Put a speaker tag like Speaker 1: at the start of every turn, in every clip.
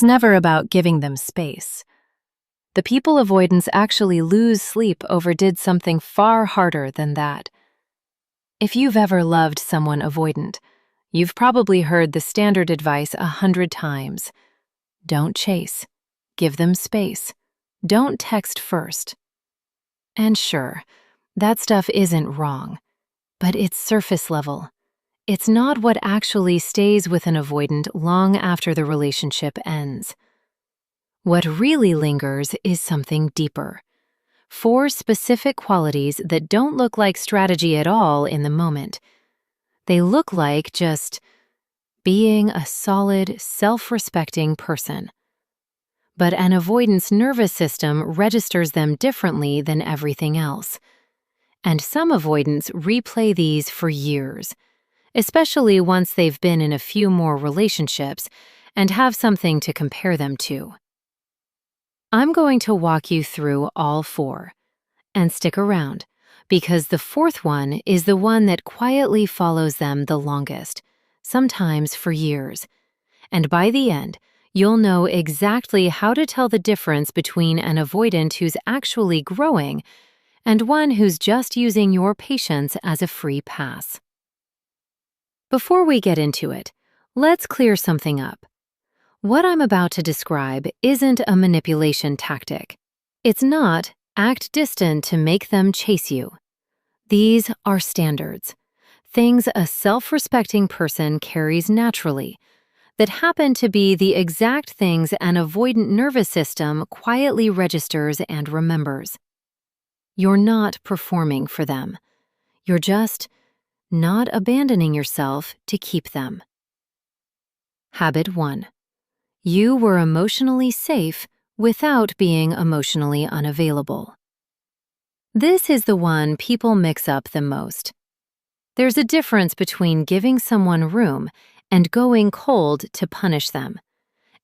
Speaker 1: It's never about giving them space. The people avoidants actually lose sleep over did something far harder than that. If you've ever loved someone avoidant, you've probably heard the standard advice 100 times. Don't chase. Give them space. Don't text first. And sure, that stuff isn't wrong, but it's surface level. It's not what actually stays with an avoidant long after the relationship ends. What really lingers is something deeper. 4 specific qualities that don't look like strategy at all in the moment. They look like just being a solid, self-respecting person. But an avoidant's nervous system registers them differently than everything else. And some avoidants replay these for years, especially once they've been in a few more relationships and have something to compare them to. I'm going to walk you through all 4. And stick around, because the 4th one is the one that quietly follows them the longest, sometimes for years. And by the end, you'll know exactly how to tell the difference between an avoidant who's actually growing and one who's just using your patience as a free pass. Before we get into it, let's clear something up. What I'm about to describe isn't a manipulation tactic. It's not act distant to make them chase you. These are standards, things a self-respecting person carries naturally, that happen to be the exact things an avoidant nervous system quietly registers and remembers. You're not performing for them. You're just not abandoning yourself to keep them. Habit 1. You were emotionally safe without being emotionally unavailable. This is the one people mix up the most. There's a difference between giving someone room and going cold to punish them.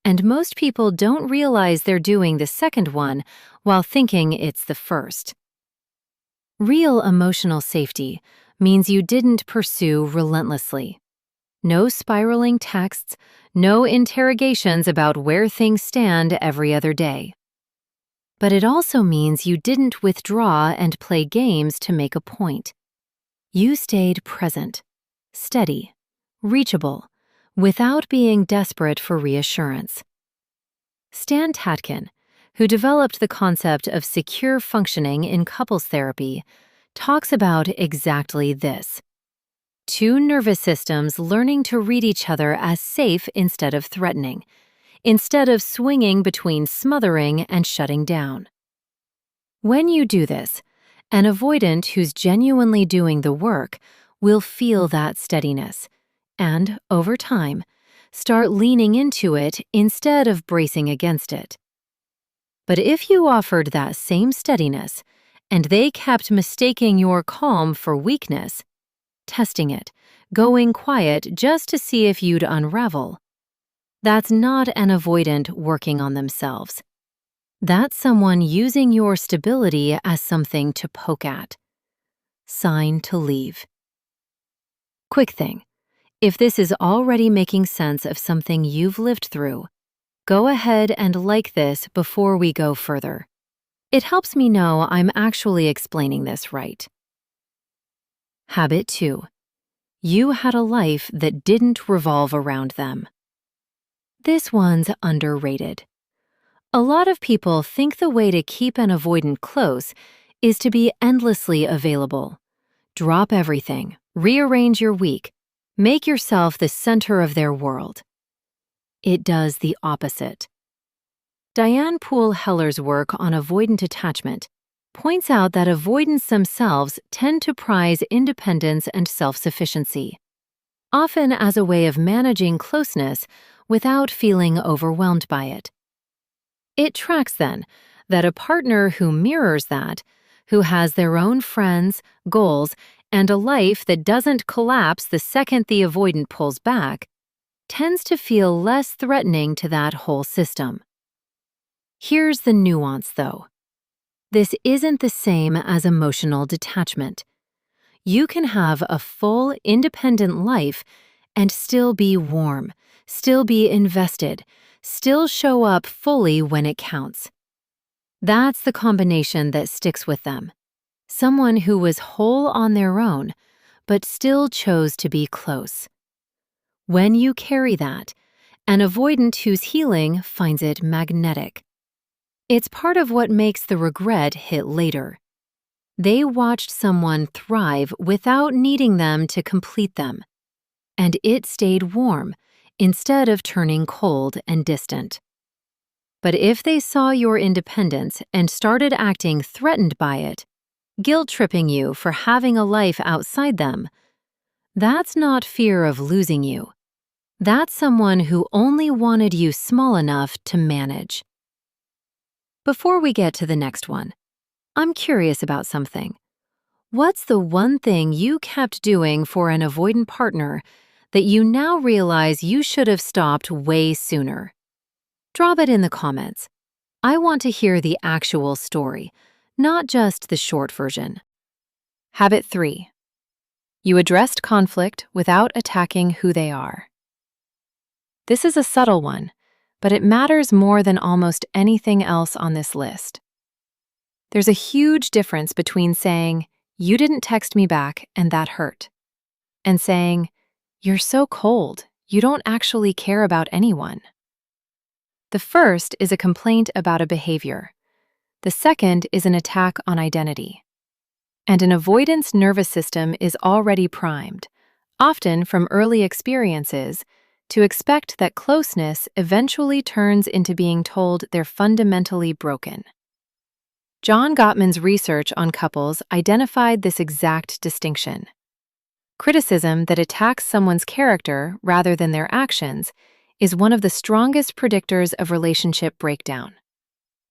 Speaker 1: And most people don't realize they're doing the second one while thinking it's the first. Real emotional safety means you didn't pursue relentlessly. No spiraling texts, no interrogations about where things stand every other day. But it also means you didn't withdraw and play games to make a point. You stayed present, steady, reachable, without being desperate for reassurance. Stan Tatkin, who developed the concept of secure functioning in couples therapy, talks about exactly this. 2 nervous systems learning to read each other as safe instead of threatening, instead of swinging between smothering and shutting down. When you do this, an avoidant who's genuinely doing the work will feel that steadiness and, over time, start leaning into it instead of bracing against it. But if you offered that same steadiness and they kept mistaking your calm for weakness, testing it, going quiet just to see if you'd unravel, that's not an avoidant working on themselves. That's someone using your stability as something to poke at. Sign to leave. Quick thing, if this is already making sense of something you've lived through, go ahead and like this before we go further. It helps me know I'm actually explaining this right. Habit 2. You had a life that didn't revolve around them. This one's underrated. A lot of people think the way to keep an avoidant close is to be endlessly available. Drop everything, rearrange your week, make yourself the center of their world. It does the opposite. Diane Poole Heller's work on avoidant attachment points out that avoidants themselves tend to prize independence and self-sufficiency, often as a way of managing closeness without feeling overwhelmed by it. It tracks, then, that a partner who mirrors that, who has their own friends, goals, and a life that doesn't collapse the second the avoidant pulls back, tends to feel less threatening to that whole system. Here's the nuance, though. This isn't the same as emotional detachment. You can have a full, independent life and still be warm, still be invested, still show up fully when it counts. That's the combination that sticks with them. Someone who was whole on their own, but still chose to be close. When you carry that, an avoidant who's healing finds it magnetic. It's part of what makes the regret hit later. They watched someone thrive without needing them to complete them, and it stayed warm instead of turning cold and distant. But if they saw your independence and started acting threatened by it, guilt-tripping you for having a life outside them, that's not fear of losing you. That's someone who only wanted you small enough to manage. Before we get to the next one, I'm curious about something. What's the one thing you kept doing for an avoidant partner that you now realize you should have stopped way sooner? Drop it in the comments. I want to hear the actual story, not just the short version. Habit 3. You addressed conflict without attacking who they are. This is a subtle one, but it matters more than almost anything else on this list. There's a huge difference between saying, "You didn't text me back and that hurt," and saying, "You're so cold, you don't actually care about anyone." The first is a complaint about a behavior. The second is an attack on identity. And an avoidance nervous system is already primed, often from early experiences, to expect that closeness eventually turns into being told they're fundamentally broken. John Gottman's research on couples identified this exact distinction. Criticism that attacks someone's character rather than their actions is one of the strongest predictors of relationship breakdown,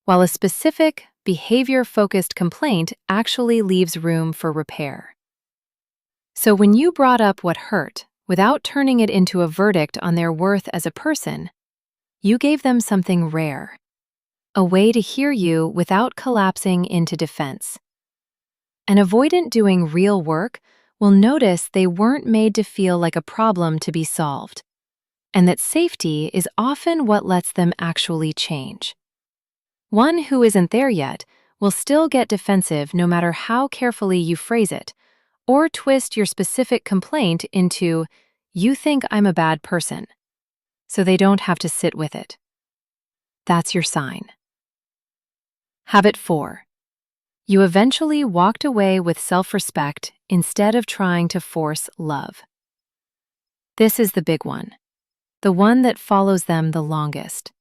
Speaker 1: while a specific, behavior-focused complaint actually leaves room for repair. So when you brought up what hurt, without turning it into a verdict on their worth as a person, you gave them something rare, a way to hear you without collapsing into defense. An avoidant doing real work will notice they weren't made to feel like a problem to be solved, and that safety is often what lets them actually change. One who isn't there yet will still get defensive no matter how carefully you phrase it, or twist your specific complaint into, "You think I'm a bad person," so they don't have to sit with it. That's your sign. Habit 4. You eventually walked away with self-respect instead of trying to force love. This is the big one, the one that follows them the longest.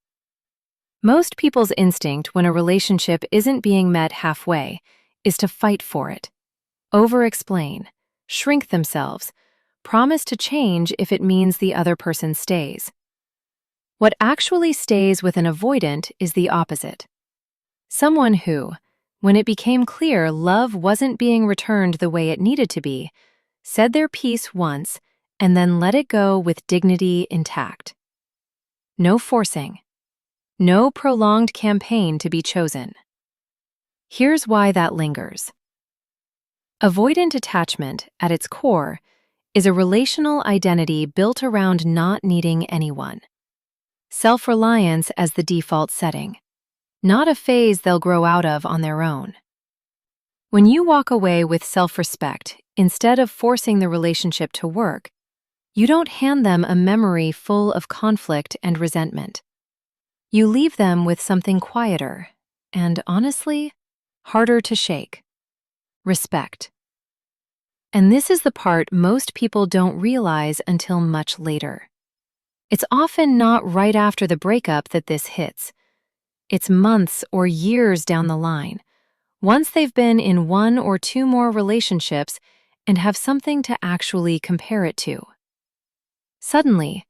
Speaker 1: Most people's instinct when a relationship isn't being met halfway is to fight for it, over-explain, shrink themselves, promise to change if it means the other person stays. What actually stays with an avoidant is the opposite. Someone who, when it became clear love wasn't being returned the way it needed to be, said their piece once and then let it go with dignity intact. No forcing. No prolonged campaign to be chosen. Here's why that lingers. Avoidant attachment, at its core, is a relational identity built around not needing anyone. Self-reliance as the default setting, not a phase they'll grow out of on their own. When you walk away with self-respect, instead of forcing the relationship to work, you don't hand them a memory full of conflict and resentment. You leave them with something quieter and, honestly, harder to shake: respect. And this is the part most people don't realize until much later. It's often not right after the breakup that this hits. It's months or years down the line, once they've been in one or two more relationships and have something to actually compare it to. Suddenly,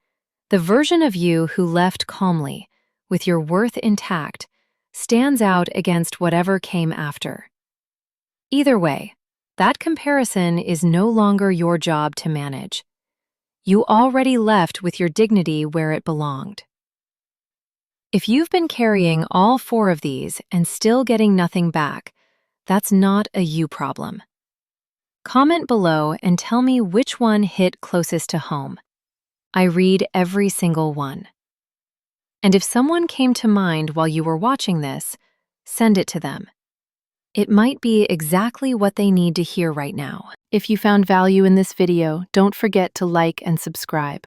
Speaker 1: the version of you who left calmly, with your worth intact, stands out against whatever came after. Either way, that comparison is no longer your job to manage. You already left with your dignity where it belonged. If you've been carrying all 4 of these and still getting nothing back, that's not a you problem. Comment below and tell me which one hit closest to home. I read every single one. And if someone came to mind while you were watching this, send it to them. It might be exactly what they need to hear right now. If you found value in this video, don't forget to like and subscribe.